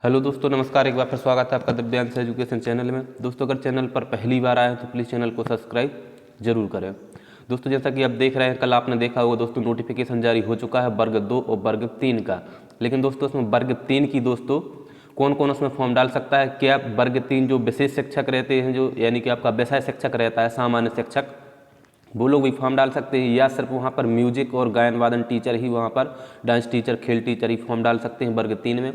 Hello दोस्तों, नमस्कार। एक बार फिर स्वागत है आपका दिव्यांश एजुकेशन चैनल में। दोस्तों, अगर चैनल पर पहली बार आए तो प्लीज़ चैनल को सब्सक्राइब जरूर करें। दोस्तों, जैसा कि आप देख रहे हैं, कल आपने देखा होगा दोस्तों नोटिफिकेशन जारी हो चुका है वर्ग 2 और वर्ग 3 का। लेकिन दोस्तों उसमें वर्ग 3 की दोस्तों कौन कौन उसमें फॉर्म डाल सकता है, क्या वर्ग 3 जो विशेष शिक्षक रहते हैं, जो यानी कि आपका विषय शिक्षक रहता है, सामान्य शिक्षक, वो लोग भी फॉर्म डाल सकते हैं, या सिर्फ वहाँ पर म्यूजिक और गायन वादन टीचर ही, वहाँ पर डांस टीचर, खेल टीचर ही फॉर्म डाल सकते हैं वर्ग 3 में।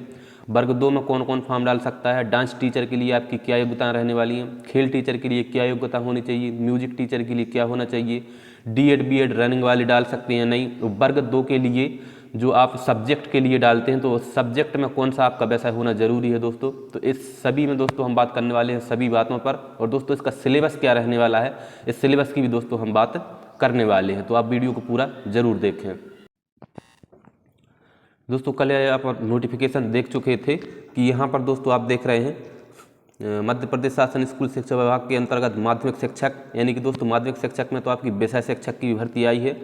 वर्ग 2 में कौन कौन फॉर्म डाल सकता है? डांस टीचर के लिए आपकी क्या योग्यता रहने वाली है, खेल टीचर के लिए क्या योग्यता होनी चाहिए, म्यूजिक टीचर के लिए क्या होना चाहिए, डीएड बीएड रनिंग वाले डाल सकते हैं नहीं। वर्ग 2 के लिए जो आप सब्जेक्ट के लिए डालते हैं, तो सब्जेक्ट में कौन सा आपका विषय होना जरूरी है दोस्तों। तो इस सभी में दोस्तों हम बात करने वाले हैं सभी बातों पर। और दोस्तों इसका सिलेबस क्या रहने वाला है, इस सिलेबस की भी दोस्तों हम बात करने वाले हैं, तो आप वीडियो को पूरा जरूर देखें। दोस्तों कल आप नोटिफिकेशन देख चुके थे कि यहाँ पर दोस्तों आप देख रहे हैं मध्य प्रदेश शासन स्कूल शिक्षा विभाग के अंतर्गत माध्यमिक शिक्षक, यानी कि दोस्तों माध्यमिक शिक्षक में तो आपकी विषय शिक्षक की भर्ती आई है।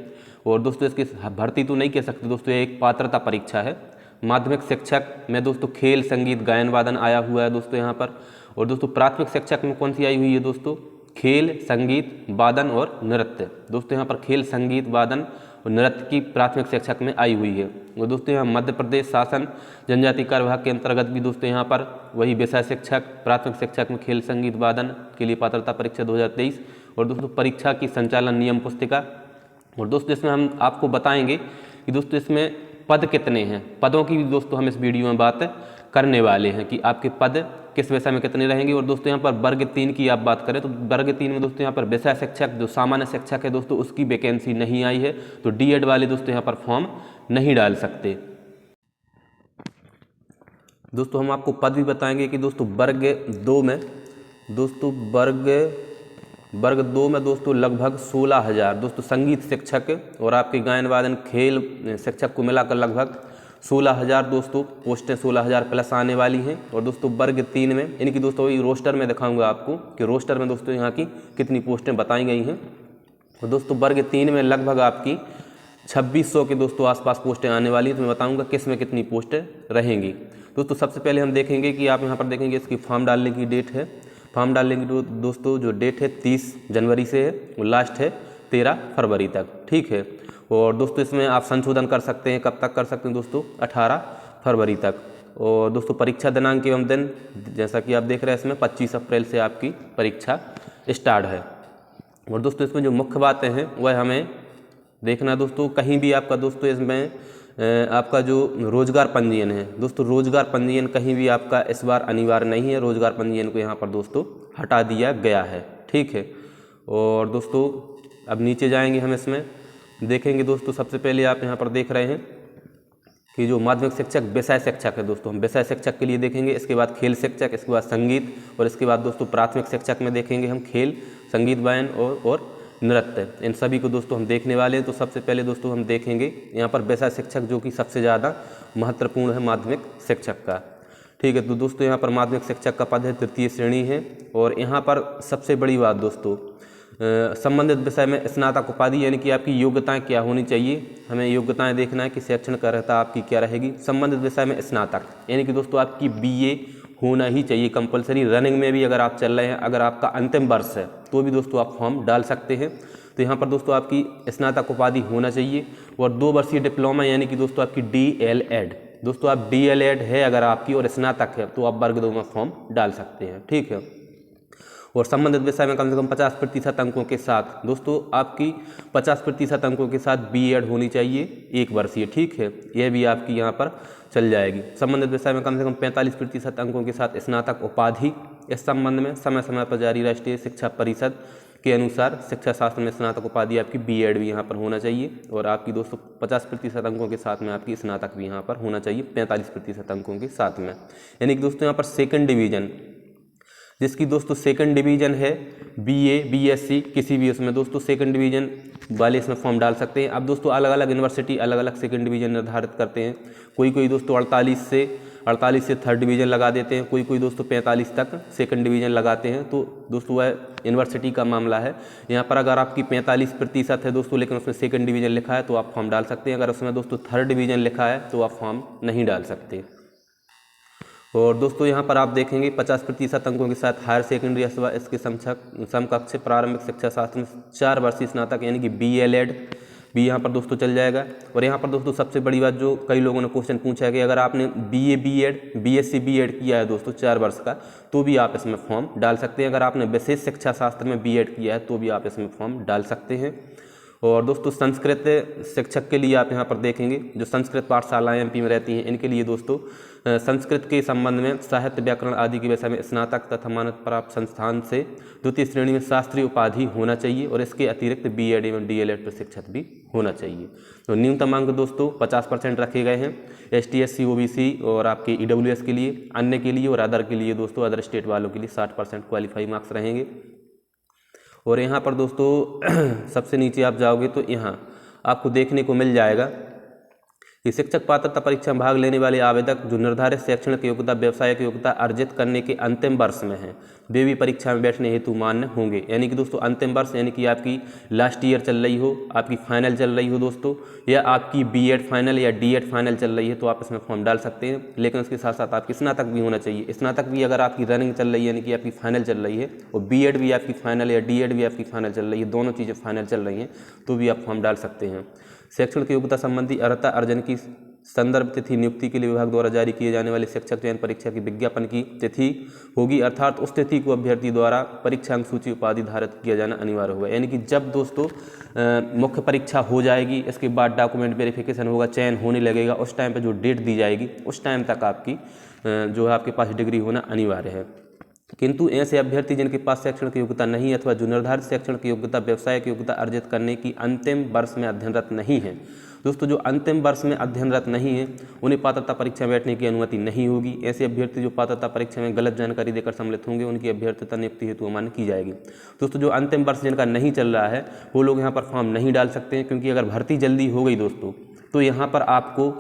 और दोस्तों इसकी भर्ती तो नहीं कह सकते दोस्तों, ये एक पात्रता परीक्षा है। माध्यमिक शिक्षक में दोस्तों खेल संगीत गायन वादन आया हुआ है दोस्तों यहाँ पर। और दोस्तों प्राथमिक शिक्षक में कौन सी आई हुई है दोस्तों? खेल संगीत वादन और नृत्य। दोस्तों यहाँ पर खेल संगीत वादन और नृत्य की प्राथमिक शिक्षक में आई हुई है। और दोस्तों यहाँ मध्य प्रदेश शासन जनजाति कार्य विभाग के अंतर्गत भी दोस्तों यहाँ पर वही विषय शिक्षक प्राथमिक शिक्षक में खेल संगीत वादन के लिए पात्रता परीक्षा 2023। और दोस्तों परीक्षा की संचालन नियम पुस्तिका। और दोस्तों इसमें हम आपको बताएंगे कि दोस्तों इसमें पद कितने हैं, पदों की भी दोस्तों हम इस वीडियो में बात करने वाले हैं कि आपके पद किस विषय में कितने रहेंगे। और दोस्तों यहाँ पर वर्ग 3 की आप बात करें तो वर्ग 3 में दोस्तों यहाँ पर विषय शिक्षक जो सामान्य शिक्षक है दोस्तों, उसकी वैकेंसी नहीं आई है, तो डीएड वाले दोस्तों यहाँ पर फॉर्म नहीं डाल सकते। दोस्तों हम आपको पद भी बताएंगे कि दोस्तों वर्ग 2 में दोस्तों वर्ग 2 में दोस्तों लगभग 16,000 दोस्तों संगीत शिक्षक और आपके गायन वादन खेल शिक्षक को मिलाकर लगभग 16,000 दोस्तों पोस्टें 16,000 प्लस आने वाली हैं। और दोस्तों वर्ग 3 में इनकी दोस्तों वही रोस्टर में दिखाऊंगा आपको कि रोस्टर में दोस्तों यहाँ की कितनी पोस्टें बताई गई हैं। और दोस्तों वर्ग 3 में लगभग आपकी 2600 के दोस्तों आसपास पोस्टें आने वाली हैं, तो मैं बताऊँगा किस में कितनी पोस्टें रहेंगी। दोस्तों सबसे पहले हम देखेंगे कि आप यहाँ पर देखेंगे इसकी फॉर्म डालने की डेट है। फॉर्म डालने की दोस्तों जो डेट है 30 जनवरी से है और लास्ट है 13 फरवरी तक, ठीक है। और दोस्तों इसमें आप संशोधन कर सकते हैं, कब तक कर सकते हैं दोस्तों? 18 फरवरी तक। और दोस्तों परीक्षा दिनांक एवं दिन जैसा कि आप देख रहे हैं इसमें 25 अप्रैल से आपकी परीक्षा स्टार्ट है। और दोस्तों इसमें जो मुख्य बातें हैं वह हमें देखना दोस्तों, कहीं भी आपका दोस्तों इसमें आपका जो रोजगार पंजीयन है दोस्तों, रोजगार पंजीयन कहीं भी आपका इस बार अनिवार्य नहीं है, रोजगार पंजीयन को यहाँ पर दोस्तों हटा दिया गया है, ठीक है। और दोस्तों अब नीचे जाएंगे, हम इसमें देखेंगे दोस्तों सबसे पहले आप यहाँ पर देख रहे हैं कि जो माध्यमिक शिक्षक विषय शिक्षक है दोस्तों, हम विषय शिक्षक के लिए देखेंगे, इसके बाद खेल शिक्षक, इसके बाद संगीत, और इसके बाद दोस्तों प्राथमिक शिक्षक में देखेंगे हम खेल संगीत गायन और नृत्य। इन सभी को दोस्तों हम देखने वाले हैं। तो सबसे पहले दोस्तों हम देखेंगे यहाँ पर विषय शिक्षक जो कि सबसे ज़्यादा महत्वपूर्ण है माध्यमिक शिक्षक का, ठीक है। तो दोस्तों यहाँ पर माध्यमिक शिक्षक का पद है तृतीय श्रेणी है। और यहाँ पर सबसे बड़ी बात दोस्तों, संबंधित विषय में स्नातक उपाधि, यानी कि आपकी योग्यताएं क्या होनी चाहिए, हमें योग्यताएं देखना है कि शैक्षणिक अर्हता आपकी क्या रहेगी। संबंधित विषय में स्नातक, यानी कि दोस्तों आपकी बीए होना ही चाहिए कंपलसरी। रनिंग में भी अगर आप चल रहे हैं, अगर आपका अंतिम वर्ष है तो भी दोस्तों आप फॉर्म डाल सकते हैं। तो यहाँ पर दोस्तों आपकी स्नातक उपाधि होना चाहिए। और 2 वर्षीय डिप्लोमा, यानी कि दोस्तों आपकी डीएलएड, दोस्तों आप डीएलएड है अगर आपकी और स्नातक है तो आप वर्ग 2 में फॉर्म डाल सकते हैं, ठीक है। और संबंधित विषय में कम से कम 50% अंकों के साथ दोस्तों आपकी 50% अंकों के साथ बीएड होनी चाहिए 1 वर्षीय, ठीक है। यह भी आपकी यहाँ पर चल जाएगी। संबंधित विषय में कम से कम 45% अंकों के साथ स्नातक उपाधि। इस संबंध में समय समय पर जारी राष्ट्रीय शिक्षा परिषद के अनुसार शिक्षा शास्त्र में स्नातक उपाधि आपकी बीएड भी यहाँ पर होना चाहिए। और आपकी दोस्तों 50% अंकों के साथ में आपकी स्नातक भी यहाँ पर होना चाहिए 45% अंकों के साथ में। यानी कि दोस्तों यहाँ पर सेकंड डिवीजन, जिसकी दोस्तों सेकंड डिवीजन है बीए बीएससी किसी भी उसमें दोस्तों सेकंड डिवीजन वाले इसमें फॉर्म डाल सकते हैं। अब दोस्तों अलग अलग यूनिवर्सिटी अलग अलग सेकंड डिवीजन निर्धारित करते हैं। कोई दोस्तों 48 से थर्ड डिवीजन लगा देते हैं, कोई दोस्तों 45 तक सेकंड डिवीजन लगाते हैं। तो दोस्तों वह यूनिवर्सिटी का मामला है। यहाँ पर अगर आपकी 45% है दोस्तों लेकिन उसमें सेकंड डिवीजन लिखा है तो आप फॉर्म डाल सकते हैं। अगर उसमें दोस्तों थर्ड डिवीजन लिखा है तो आप फॉर्म नहीं डाल सकते। और दोस्तों यहाँ पर आप देखेंगे 50% अंकों के साथ हायर सेकेंडरी अथवा इसके समकक्ष प्रारंभिक शिक्षा शास्त्र में 4 वर्षीय स्नातक यानी कि BLED भी यहाँ पर दोस्तों चल जाएगा। और यहाँ पर दोस्तों सबसे बड़ी बात जो कई लोगों ने क्वेश्चन पूछा है कि अगर आपने BA B.Ed BSc B.Ed किया है दोस्तों 4 वर्ष का, तो भी आप इसमें फॉर्म डाल सकते हैं। अगर आपने विशेष शिक्षा शास्त्र में B.Ed किया है तो भी आप इसमें फॉर्म डाल सकते हैं। और दोस्तों संस्कृत शिक्षक के लिए आप यहाँ पर देखेंगे जो संस्कृत पाठशालाएं MP में रहती हैं, इनके लिए दोस्तों संस्कृत के संबंध में साहित्य व्याकरण आदि के विषय में स्नातक तथा मान्यता प्राप्त संस्थान से द्वितीय श्रेणी में शास्त्रीय उपाधि होना चाहिए और इसके अतिरिक्त B.Ed एवं DLED प्रशिक्षक भी होना चाहिए। तो न्यूनतम अंक दोस्तों 50% रखे गए हैं ST SC OBC और आपके EWS के लिए, अन्य के लिए और अदर के लिए दोस्तों अदर स्टेट वालों के लिए 60% क्वालिफाई मार्क्स रहेंगे। और यहाँ पर दोस्तों सबसे नीचे आप जाओगे तो यहाँ आपको देखने को मिल जाएगा कि शिक्षक पात्रता परीक्षा में भाग लेने वाले आवेदक जो निर्धारित शैक्षणिक योग्यता व्यावसायिक योग्यता अर्जित करने के अंतिम वर्ष में हैं, वे भी परीक्षा में बैठने हेतु मान्य होंगे। यानी कि दोस्तों अंतिम वर्ष यानी कि आपकी लास्ट ईयर चल रही हो, आपकी फाइनल चल रही हो दोस्तों, या आपकी B.Ed फाइनल या D.Ed फाइनल चल रही है, तो आप इसमें फॉर्म डाल सकते हैं। लेकिन उसके साथ साथ आपकी स्नातक भी होना चाहिए। स्नातक भी अगर आपकी रनिंग चल रही है यानी कि आपकी फाइनल चल रही है और B.Ed भी आपकी फाइनल या D.Ed भी आपकी फाइनल चल रही है, दोनों चीज़ें फाइनल चल रही हैं, तो भी आप फॉर्म डाल सकते हैं। शैक्षणिक योग्यता संबंधी अर्हता अर्जन की संदर्भ तिथि नियुक्ति के लिए विभाग द्वारा जारी किए जाने वाले शिक्षक चयन परीक्षा की विज्ञापन की तिथि होगी, अर्थात उस तिथि को अभ्यर्थी द्वारा परीक्षा अंक सूची उपाधि धारित किया जाना अनिवार्य होगा। यानी कि जब दोस्तों मुख्य परीक्षा हो जाएगी, इसके बाद डॉक्यूमेंट वेरिफिकेशन होगा, चयन होने लगेगा, उस टाइम पे जो डेट दी जाएगी उस टाइम तक आपकी जो है आपके पास डिग्री होना अनिवार्य है। किंतु ऐसे अभ्यर्थी जिनके पास शैक्षणिक योग्यता नहीं अथवा जो निर्धारित शैक्षणिक योग्यता व्यावसायिक योग्यता अर्जित करने की अंतिम वर्ष में अध्ययनरत नहीं है, दोस्तों जो अंतिम वर्ष में अध्ययनरत नहीं है उन्हें पात्रता परीक्षा में बैठने की अनुमति नहीं होगी। ऐसे अभ्यर्थी जो पात्रता परीक्षा में गलत जानकारी देकर सम्मिलित होंगे उनकी अभ्यर्थता नियुक्ति हेतु अमान्य की जाएगी। दोस्तों जो अंतिम वर्ष जिनका नहीं चल रहा है वो लोग यहाँ पर फॉर्म नहीं डाल सकते हैं, क्योंकि अगर भर्ती जल्दी हो गई दोस्तों तो यहाँ पर आपको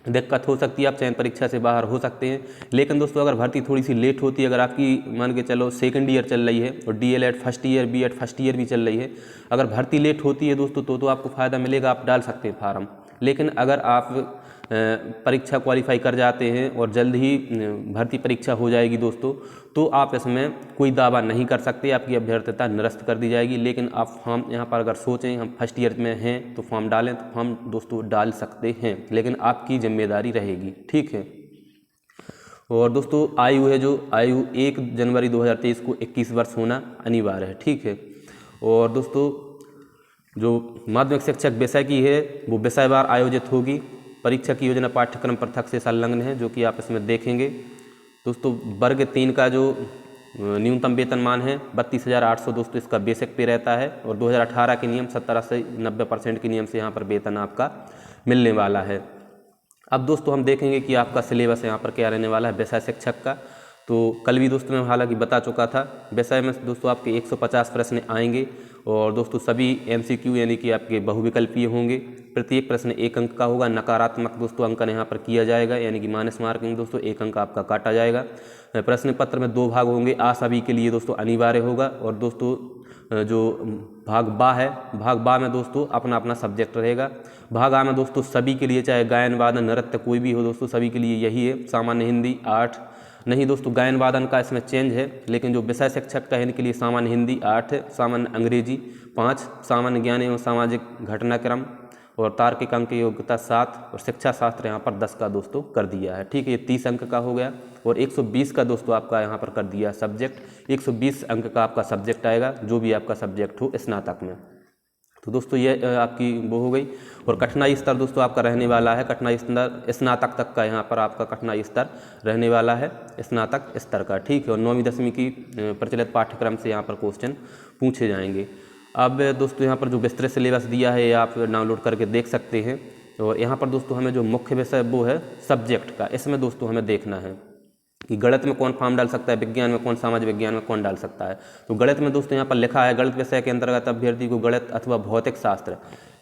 दिक्कत हो सकती है, आप चयन परीक्षा से बाहर हो सकते हैं। लेकिन दोस्तों अगर भर्ती थोड़ी सी लेट होती है, अगर आपकी मान के चलो सेकंड ईयर चल रही है और DLED first year B.Ed first year भी चल रही है, अगर भर्ती लेट होती है दोस्तों तो आपको फ़ायदा मिलेगा, आप डाल सकते हैं फार्म। लेकिन अगर आप परीक्षा क्वालिफाई कर जाते हैं और जल्द ही भर्ती परीक्षा हो जाएगी दोस्तों, तो आप इसमें कोई दावा नहीं कर सकते, आपकी अभ्यर्थता निरस्त कर दी जाएगी। लेकिन आप फॉर्म यहाँ पर अगर सोचें हम फर्स्ट ईयर में हैं तो फॉर्म डालें, तो फॉर्म दोस्तों डाल सकते हैं, लेकिन आपकी जिम्मेदारी रहेगी, ठीक है। और दोस्तों आयु है जो आयु 1 जनवरी 2023 को 21 वर्ष होना अनिवार्य है, ठीक है। और दोस्तों जो माध्यमिक शिक्षक विषय की है वो विषयवार आयोजित होगी। परीक्षा की योजना पाठ्यक्रम पृथक से संलग्न है, जो कि आप इसमें देखेंगे। दोस्तों वर्ग 3 का जो न्यूनतम वेतनमान है 32,800 दोस्तों इसका बेसिक पे रहता है, और 2018 के नियम 70 से 90% के नियम से यहाँ पर वेतन आपका मिलने वाला है। अब दोस्तों हम देखेंगे कि आपका सिलेबस यहाँ पर क्या रहने वाला है विषय शिक्षक का। तो कल भी दोस्तों मैं हालांकि बता चुका था, विषय में दोस्तों आपके 150 प्रश्न आएंगे और दोस्तों सभी MCQ यानी कि आपके बहुविकल्पीय होंगे। प्रत्येक प्रश्न 1 अंक का होगा। नकारात्मक दोस्तों अंकन यहाँ पर किया जाएगा, यानी कि माइनस मार्किंग दोस्तों 1 अंक आपका काटा जाएगा। प्रश्न पत्र में 2 भाग होंगे, आ सभी के लिए दोस्तों अनिवार्य होगा। और दोस्तों जो भाग बा है, भाग बा में दोस्तों अपना अपना सब्जेक्ट रहेगा। भाग आ में दोस्तों सभी के लिए, चाहे गायन वादन नृत्य कोई भी हो दोस्तों, सभी के लिए यही है। सामान्य हिंदी 8 नहीं दोस्तों, गायन वादन का इसमें चेंज है, लेकिन जो विषय शिक्षक का है इनके लिए सामान्य हिंदी 8 है, सामान्य अंग्रेजी 5, सामान्य ज्ञान एवं सामाजिक घटनाक्रम और तार्किक अंक योग्यता 7 और शिक्षा शास्त्र यहाँ पर 10 का दोस्तों कर दिया है, ठीक है। ये 30 अंक का हो गया। और 120 का दोस्तों आपका यहाँ पर कर दिया सब्जेक्ट। 120 अंक का आपका सब्जेक्ट आएगा, जो भी आपका सब्जेक्ट हो स्नातक में। तो दोस्तों ये आपकी वो हो गई। और कठिनाई स्तर दोस्तों आपका रहने वाला है, कठिनाई स्तर स्नातक तक का यहाँ पर आपका कठिनाई स्तर रहने वाला है, स्नातक स्तर का, ठीक है। और 9वीं 10वीं की प्रचलित पाठ्यक्रम से यहाँ पर क्वेश्चन पूछे जाएंगे। अब दोस्तों यहाँ पर जो विस्तृत सिलेबस दिया है आप डाउनलोड करके देख सकते हैं। और यहाँ पर दोस्तों हमें जो मुख्य विषय वो है सब्जेक्ट का, इसमें दोस्तों हमें देखना है कि गणित में कौन फॉर्म डाल सकता है, विज्ञान में कौन, सामाजिक विज्ञान में कौन डाल सकता है। तो गणित में दोस्तों यहाँ पर लिखा है, गणित विषय के अंतर्गत अभ्यर्थी को गणित अथवा भौतिक शास्त्र,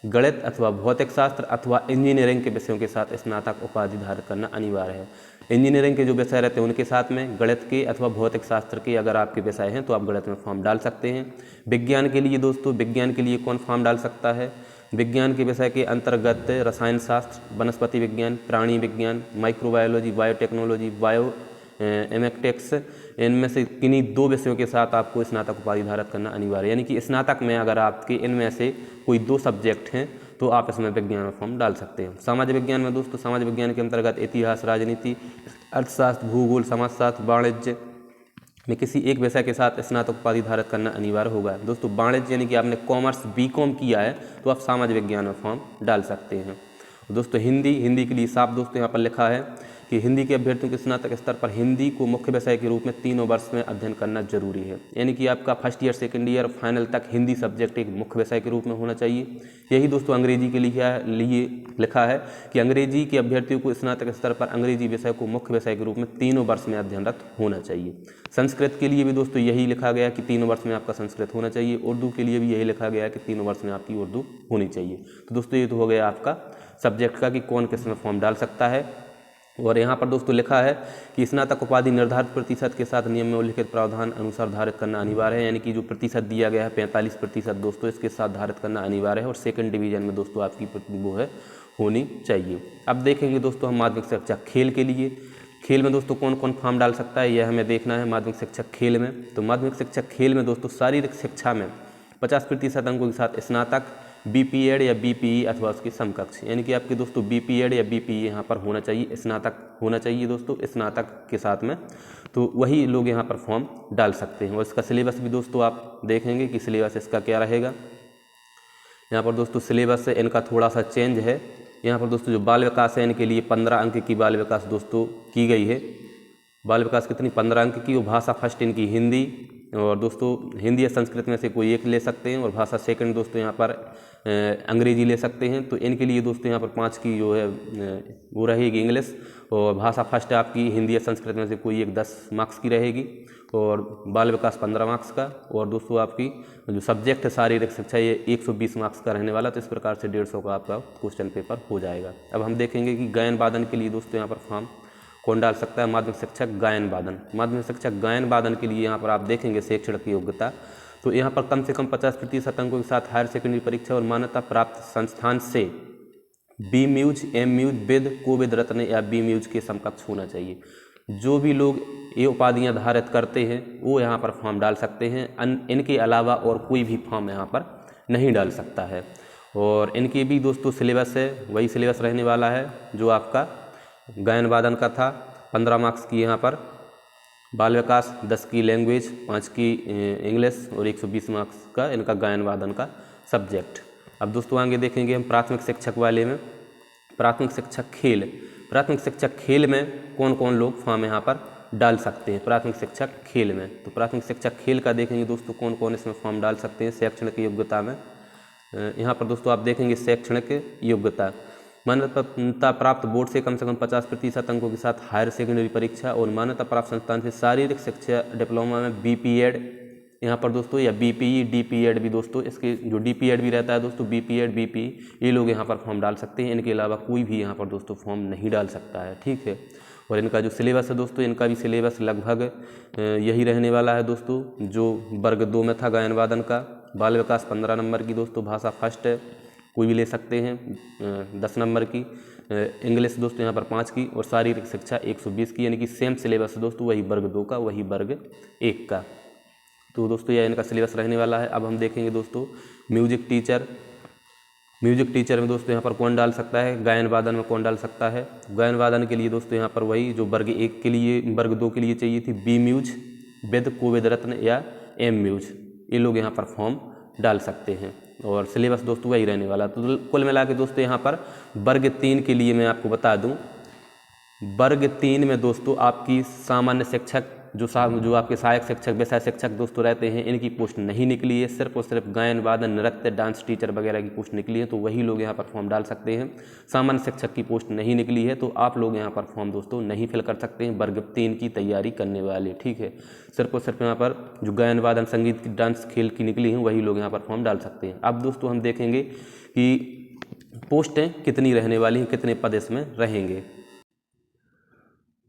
गणित अथवा भौतिक शास्त्र अथवा इंजीनियरिंग के विषयों के साथ स्नातक उपाधि धारण करना अनिवार्य है। इंजीनियरिंग के जो विषय रहते हैं उनके साथ में गणित के अथवा भौतिक शास्त्र के अगर आपके विषय हैं तो आप गणित में फॉर्म डाल सकते हैं। विज्ञान के लिए दोस्तों, विज्ञान के लिए कौन फॉर्म डाल सकता है, विज्ञान के विषय के अंतर्गत रसायन शास्त्र, वनस्पति विज्ञान, प्राणी विज्ञान, माइक्रोबायोलॉजी, बायोटेक्नोलॉजी, बायो एमटेक्स, इनमें से किन्हीं 2 विषयों के साथ आपको स्नातक उपाधि धारक करना अनिवार्य है। यानी कि स्नातक में अगर आपके इनमें से कोई 2 सब्जेक्ट हैं तो आप इसमें विज्ञान में फॉर्म डाल सकते हैं। सामाजिक विज्ञान में दोस्तों, सामाजिक विज्ञान के अंतर्गत इतिहास, राजनीति, अर्थशास्त्र, भूगोल, समाजशास्त्र, वाणिज्य में किसी एक विषय के साथ स्नातक उपाधि धारक करना अनिवार्य होगा। दोस्तों वाणिज्य यानी कि आपने कॉमर्स बीकॉम किया है तो आप सामाजिक विज्ञान में फॉर्म डाल सकते हैं। दोस्तों हिंदी के लिए साफ दोस्तों यहाँ पर लिखा है कि हिंदी के अभ्यर्थियों के स्नातक स्तर पर हिंदी को मुख्य विषय के रूप में 3 वर्ष में अध्ययन करना जरूरी है। यानी कि आपका first year, second year, final तक हिंदी सब्जेक्ट एक मुख्य विषय के रूप में होना चाहिए। यही दोस्तों अंग्रेजी के लिए लिखा है कि अंग्रेजी के अभ्यर्थियों को स्नातक स्तर पर अंग्रेजी विषय को मुख्य विषय के रूप में 3 वर्ष में अध्ययनरत होना चाहिए। संस्कृत के लिए भी दोस्तों यही लिखा गया कि 3 वर्ष में आपका संस्कृत होना चाहिए। उर्दू के लिए भी यही लिखा गया कि 3 वर्ष में आपकी उर्दू होनी चाहिए। तो दोस्तों ये तो हो गया आपका सब्जेक्ट का कि कौन किस में फॉर्म डाल सकता है। और यहाँ पर दोस्तों लिखा है कि स्नातक उपाधि निर्धारित प्रतिशत के साथ नियम में उल्लिखित प्रावधान अनुसार धारित करना अनिवार्य है। यानी कि जो प्रतिशत दिया गया है 45% दोस्तों, इसके साथ धारित करना अनिवार्य है। और सेकंड डिवीजन में दोस्तों आपकी वो है होनी चाहिए। अब देखेंगे दोस्तों हम माध्यमिक शिक्षा खेल के लिए। खेल में दोस्तों कौन कौन फॉर्म डाल सकता है यह हमें देखना है माध्यमिक शिक्षक खेल में। तो माध्यमिक शिक्षक खेल में दोस्तों शारीरिक शिक्षा में 50% अंकों के साथ स्नातक, बीपीएड या बीपीई अथवा उसके समकक्ष, यानी कि आपके दोस्तों बीपीएड या बीपीई यहाँ पर होना चाहिए, स्नातक होना चाहिए दोस्तों स्नातक के साथ में, तो वही लोग यहाँ पर फॉर्म डाल सकते हैं। और इसका सिलेबस भी दोस्तों आप देखेंगे कि सिलेबस इसका क्या रहेगा। यहाँ पर दोस्तों सिलेबस इनका थोड़ा सा चेंज है। यहाँ पर दोस्तों जो बाल विकास है इनके लिए 15 अंक की बाल विकास दोस्तों की गई है। बाल विकास कितनी 15 अंक की। और भाषा फर्स्ट इनकी हिंदी, और दोस्तों हिंदी या संस्कृत में से कोई एक ले सकते हैं। और भाषा सेकंड दोस्तों यहाँ पर अंग्रेजी ले सकते हैं। तो इनके लिए दोस्तों यहाँ पर 5 की जो है वो रहेगी इंग्लिश। और भाषा फर्स्ट आपकी हिंदी या संस्कृत में से कोई एक 10 मार्क्स की रहेगी। और बाल विकास 15 मार्क्स का। और दोस्तों आपकी जो सब्जेक्ट है शारीरिक शिक्षा ये 120 मार्क्स का रहने वाला। तो इस प्रकार से 150 का आपका क्वेश्चन पेपर हो जाएगा। अब हम देखेंगे कि गायन वादन के लिए दोस्तों यहाँ पर फॉर्म कौन डाल सकता है। माध्यमिक शिक्षक गायन वादन। माध्यमिक शिक्षक गायन वादन के लिए यहाँ पर आप देखेंगे शैक्षणिक योग्यता, तो यहाँ पर कम से कम 50% अंकों के साथ हायर सेकेंडरी परीक्षा और मान्यता प्राप्त संस्थान से बी म्यूज, एम म्यूज, विद कोविद रत्न या बी म्यूज के समकक्ष होना चाहिए। जो भी लोग ये उपाधियाँ धारित करते हैं वो यहाँ पर फॉर्म डाल सकते हैं। इनके अलावा और कोई भी फॉर्म यहाँ पर नहीं डाल सकता है। और इनके भी दोस्तों सिलेबस है, वही सिलेबस रहने वाला है जो आपका गायन वादन का था। 15 मार्क्स की यहाँ पर बाल विकास, 10 की लैंग्वेज, 5 की इंग्लिश और 120 मार्क्स का इनका गायन वादन का सब्जेक्ट। अब दोस्तों आगे देखेंगे हम प्राथमिक शिक्षक वाले में। प्राथमिक शिक्षक खेल। प्राथमिक शिक्षक खेल में कौन कौन लोग फॉर्म यहाँ पर डाल सकते हैं प्राथमिक शिक्षक खेल में। तो प्राथमिक शिक्षक खेल का देखेंगे दोस्तों कौन कौन इसमें फॉर्म डाल सकते हैं शैक्षणिक योग्यता में। यहाँ पर दोस्तों आप देखेंगे शैक्षणिक योग्यता, मान्यता प्राप्त बोर्ड से कम 50% अंकों के साथ हायर सेकेंडरी परीक्षा और मान्यता प्राप्त संस्थान से शारीरिक शिक्षा डिप्लोमा में बीपीएड यहाँ पर दोस्तों, या बीपीई, डीपीएड भी दोस्तों, इसके जो डीपीएड भी रहता है दोस्तों, बीपीएड, बीपीई, ये लोग यहाँ पर फॉर्म डाल सकते हैं। इनके अलावा कोई भी यहाँ पर दोस्तों फॉर्म नहीं डाल सकता है, ठीक है। और इनका जो सिलेबस है दोस्तों, इनका भी सिलेबस लगभग यही रहने वाला है दोस्तों जो वर्ग 2 में था गायन वादन का। बाल विकास 15 नंबर की दोस्तों, भाषा फर्स्ट है, कोई भी ले सकते हैं 10 नंबर की, इंग्लिश दोस्तों यहाँ पर 5 की, और शारीरिक शिक्षा 120 की, यानी कि सेम सिलेबस है दोस्तों, वही वर्ग 2 का, वही वर्ग 1 का। तो दोस्तों यह इनका सिलेबस रहने वाला है। अब हम देखेंगे दोस्तों म्यूजिक टीचर। म्यूजिक टीचर में दोस्तों यहाँ पर कौन डाल सकता है, गायन वादन में कौन डाल सकता है। गायन वादन के लिए दोस्तों यहाँ पर वही जो वर्ग 1 के लिए, वर्ग 2 के लिए चाहिए थी, बी म्यूज, विद कोविद रत्न या एम म्यूज, ये लोग यहाँ पर फॉर्म डाल सकते हैं। और सिलेबस दोस्तों वही रहने वाला। तो कुल मिला के दोस्तों यहाँ पर वर्ग 3 के लिए मैं आपको बता दूं, वर्ग 3 में दोस्तों आपकी सामान्य शिक्षक जो आपके सहायक शिक्षक, विषय शिक्षक दोस्तों रहते हैं, इनकी पोस्ट नहीं निकली है। सिर्फ और सिर्फ गायन वादन, नृत्य, डांस टीचर वगैरह की पोस्ट निकली है, तो वही लोग यहाँ पर फॉर्म डाल सकते हैं। सामान्य शिक्षक की पोस्ट नहीं निकली है तो आप लोग यहाँ पर फॉर्म दोस्तों नहीं फिल कर सकते हैं वर्ग 3 की तैयारी करने वाले, ठीक है। सिर्फ और सिर्फ यहाँ पर जो गायन वादन, संगीत, डांस, खेल की निकली हैं वही लोग यहाँ पर फॉर्म डाल सकते हैं। अब दोस्तों हम देखेंगे कि पोस्टें कितनी रहने वाली हैं, कितने पद इसमें रहेंगे।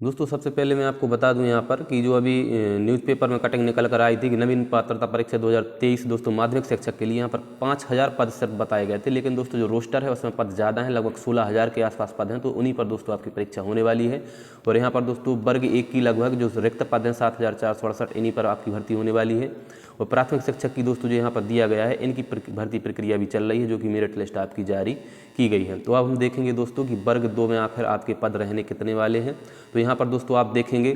दोस्तों सबसे पहले मैं आपको बता दूं यहाँ पर कि जो अभी न्यूज़पेपर में कटिंग निकल कर आई थी कि नवीन पात्रता परीक्षा 2023 दोस्तों माध्यमिक शिक्षक के लिए यहाँ पर 5000 पद सिर्फ बताए गए थे, लेकिन दोस्तों जो रोस्टर है उसमें पद ज़्यादा हैं, लगभग 16000 के आसपास पद हैं, तो उन्हीं पर दोस्तों आपकी परीक्षा होने वाली है। और यहाँ पर दोस्तों वर्ग 1 की लगभग जो रिक्त पद हैं 7468, इन्हीं पर आपकी भर्ती होने वाली है। और प्राथमिक शिक्षक की दोस्तों जो यहाँ पर दिया गया है, इनकी भर्ती प्रक्रिया भी चल रही है, जो कि मेरिट लिस्ट आपकी जारी की गई है। तो अब हम देखेंगे दोस्तों कि वर्ग 2 में आखिर आपके पद रहने कितने वाले हैं। तो यहाँ पर दोस्तों आप देखेंगे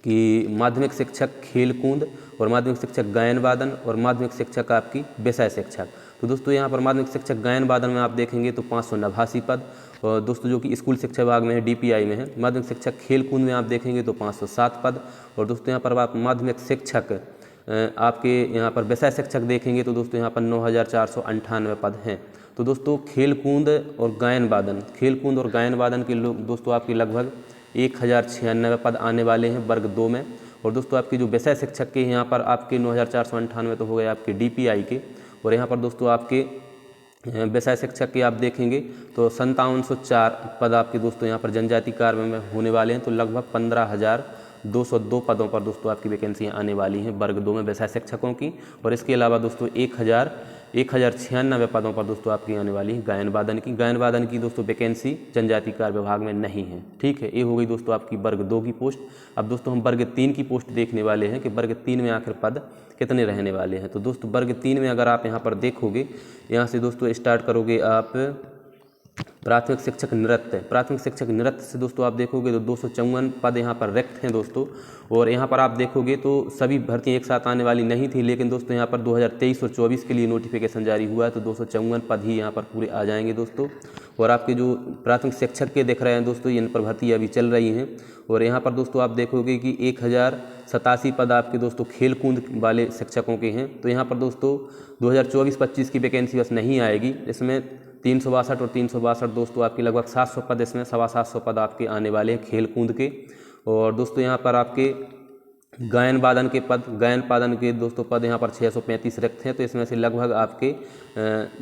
कि माध्यमिक शिक्षक खेलकूद और माध्यमिक शिक्षक गायन वादन और माध्यमिक शिक्षक आपकी विषय शिक्षक। तो दोस्तों यहाँ पर माध्यमिक शिक्षक गायन वादन में आप देखेंगे तो 589 पद, और दोस्तों जो कि स्कूल शिक्षा विभाग में है, DPI में है। माध्यमिक शिक्षक खेलकूद में आप देखेंगे तो 507 पद, और दोस्तों यहाँ पर आप माध्यमिक शिक्षक आपके यहाँ पर विषय शिक्षक देखेंगे तो दोस्तों यहाँ पर 9498 पद हैं। तो दोस्तों खेलकूद और गायन वादन के लोग दोस्तों आपके लगभग 1096 पद आने वाले हैं वर्ग 2 में। और दोस्तों आपकी जो विषय शिक्षक के यहाँ पर आपके 9498 तो हो गए आपके DPI के, और यहाँ पर दोस्तों आपके विषय शिक्षक के आप देखेंगे तो 5704 पद आपके दोस्तों यहाँ पर जनजाति कार्य में होने वाले हैं। तो लगभग 15202 पदों पर दोस्तों आपकी वैकेंसियाँ आने वाली हैं वर्ग 2 में विषय शिक्षकों की। और इसके अलावा दोस्तों 1096 पदों पर दोस्तों आपकी आने वाली है गायन वादन की दोस्तों वैकेंसी जनजाति कार्य विभाग में नहीं है। ठीक है, ये हो गई दोस्तों आपकी वर्ग 2 की पोस्ट। अब दोस्तों हम वर्ग 3 की पोस्ट देखने वाले हैं कि वर्ग 3 में आखिर पद कितने रहने वाले हैं। तो दोस्तों वर्ग 3 में अगर आप यहाँ पर देखोगे, यहाँ से दोस्तों स्टार्ट करोगे आप प्राथमिक शिक्षक नृत्य से दोस्तों आप देखोगे तो 254 पद यहाँ पर रिक्त हैं दोस्तों। और यहाँ पर आप देखोगे तो सभी भर्तियाँ एक साथ आने वाली नहीं थी, लेकिन दोस्तों यहाँ पर 2023 और 24 के लिए नोटिफिकेशन जारी हुआ है, तो 254 पद ही यहाँ पर पूरे आ जाएंगे दोस्तों। और आपके जो प्राथमिक शिक्षक के दिख रहे हैं दोस्तों, इन पर भर्ती अभी चल रही हैं। और यहाँ पर दोस्तों आप देखोगे कि 1087 पद आपके दोस्तों खेलकूद वाले शिक्षकों के हैं। तो यहाँ पर दोस्तों 2024-25 की वैकेंसी बस नहीं आएगी, इसमें 362 और 362 दोस्तों आपके लगभग 700 पद, इसमें 725 पद आपके आने वाले हैं खेलकूद के। और दोस्तों यहाँ पर आपके गायन वादन के दोस्तों पद यहाँ पर 635 रिक्त हैं, तो इसमें से लगभग आपके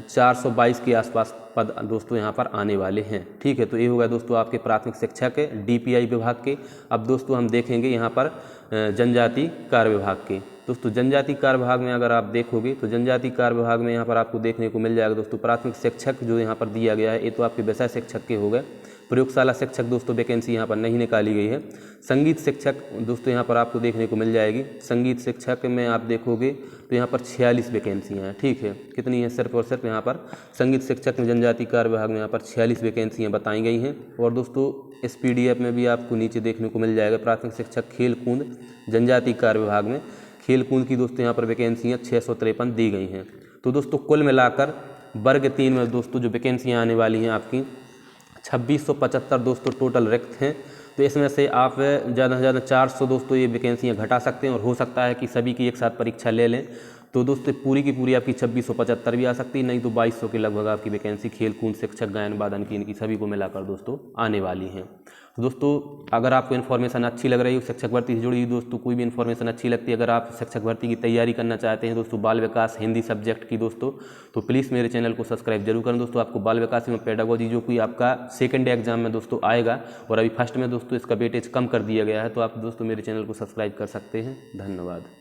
422 के आसपास पद दोस्तों यहाँ पर आने वाले हैं। ठीक है, तो ये होगा दोस्तों आपके प्राथमिक शिक्षक DPI विभाग के। अब दोस्तों हम देखेंगे यहाँ पर जनजाति कार्य विभाग के। दोस्तों जनजाति कार्य विभाग में अगर आप देखोगे तो जनजाति कार्य विभाग में यहाँ पर आपको देखने को मिल जाएगा दोस्तों प्राथमिक शिक्षक जो यहाँ पर दिया गया है, ये तो आपके विषय शिक्षक के हो गए। प्रयोगशाला शिक्षक दोस्तों वैकेंसी यहाँ पर नहीं निकाली गई है। संगीत शिक्षक दोस्तों यहाँ पर आपको देखने को मिल जाएगी। संगीत शिक्षक में आप देखोगे तो यहाँ पर 46 वैकेंसियाँ हैं। ठीक है, कितनी है सिर्फ और सिर्फ यहाँ पर संगीत शिक्षक में जनजाति कार्य विभाग में यहाँ पर 46 वैकेंसियाँ बताई गई हैं। और दोस्तों इस PDF में भी आपको नीचे देखने को मिल जाएगा प्राथमिक शिक्षक खेलकूद जनजाति कार्य विभाग में खेलकूद की दोस्तों यहाँ पर वैकेंसियाँ 653 दी गई हैं। तो दोस्तों कुल मिलाकर वर्ग 3 में दोस्तों जो वैकेंसियाँ आने वाली हैं आपकी 2675 दोस्तों टोटल रिक्त हैं। तो इसमें से आप ज़्यादा से ज़्यादा 400 दोस्तों ये वैकेंसियाँ घटा सकते हैं, और हो सकता है कि सभी की एक साथ परीक्षा ले लें तो दोस्तों पूरी की पूरी आपकी 2675 भी आ सकती है, नहीं तो 2200 के लगभग आपकी वैकेंसी खेलकूद शिक्षक गायन वादन की इनकी सभी को मिलाकर दोस्तों आने वाली हैं। तो दोस्तों अगर आपको इन्फॉर्मेशन अच्छी लग रही हो, शिक्षक भर्ती से जुड़ी दोस्तों कोई भी इन्फॉर्मेशन अच्छी लगती है, अगर आप शिक्षक भर्ती की तैयारी करना चाहते हैं दोस्तों बाल विकास हिंदी सब्जेक्ट की दोस्तों, तो प्लीज़ मेरे चैनल को सब्सक्राइब जरूर करें दोस्तों। आपको बाल विकास में पेडागोजी जो कोई आपका सेकंड एग्जाम में दोस्तों आएगा, और अभी फर्स्ट में दोस्तों इसका वेटेज कम कर दिया गया है, तो आप दोस्तों मेरे चैनल को सब्सक्राइब कर सकते हैं। धन्यवाद।